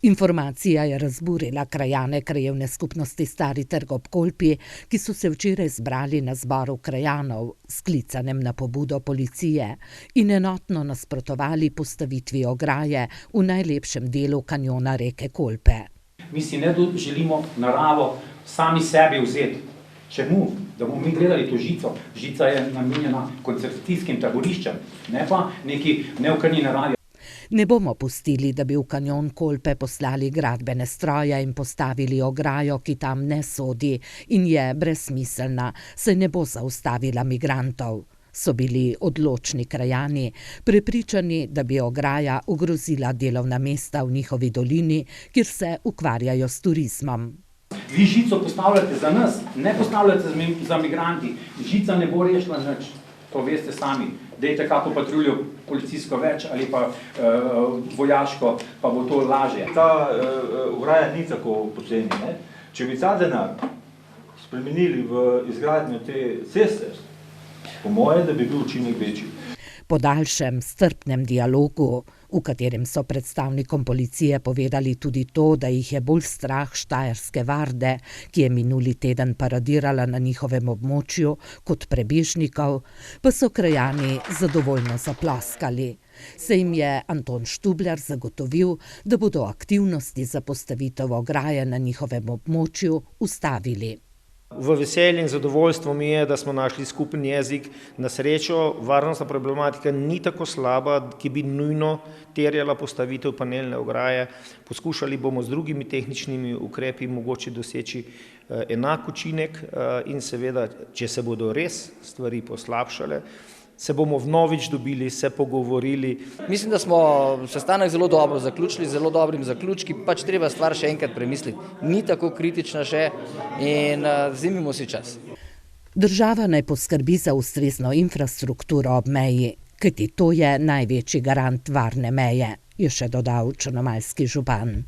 Informacija je razburila krajane krajevne skupnosti Stari Trg ob Kolpi, ki so se včeraj zbrali na zboru krajanov, sklicanem na pobudo policije, in enotno nasprotovali postavitvi ograje v najlepšem delu kanjona reke Kolpe. Mi si ne želimo naravo sami sebi vzeti. Čemu? Da bomo mi gledali to žico. Žica je namenjena koncentracijskim taboriščem, ne pa neki neokrnjeni naravi. Ne bomo pustili, da bi v kanjon Kolpe poslali gradbene stroje in postavili ograjo, ki tam ne sodi in je brezsmiselna, saj ne bo zaustavila migrantov. So bili odločni krajani, prepričani, da bi ograja ogrozila delovna mesta v njihovi dolini, kjer se ukvarjajo s turizmom. Vi žico postavljate za nas, ne postavljate za migranti. Žica ne bo rešila nič. To veste sami. Dejte kako patruljo policijsko več ali pa vojaško, pa bo to lažje. Ta ograja ni tako poceni. Če bi ta denar spremenili v izgradnjo te ceste, po moje, da bi bil učinek večji. Po daljšem strpnem dialogu, v katerem so predstavnikom policije povedali tudi to, da jih je bolj strah štajerske varde, ki je minuli teden paradirala na njihovem območju, kot prebežnikov, pa so krajani zadovoljno zaploskali. Se jim je Anton Štublar zagotovil, da bodo aktivnosti za postavitev ograje na njihovem območju ustavili. V veselje in zadovoljstvo mi je, da smo našli skupen jezik. Na srečo varnostna problematika ni tako slaba, ki bi nujno terjala postavitev panelne ograje. Poskušali bomo z drugimi tehničnimi ukrepi mogoče doseči enak učinek in seveda, če se bodo res stvari poslabšale, se bomo vnovič dobili, se pogovorili. Mislim, da smo sestanek zelo dobro zaključili, zelo dobrim zaključki, pač treba stvar še enkrat premisliti. Ni tako kritična še in vzemimo si čas. Država naj poskrbi za ustrezno infrastrukturo ob meji, kajti to je največji garant varne meje, je še dodal črnomaljski župan.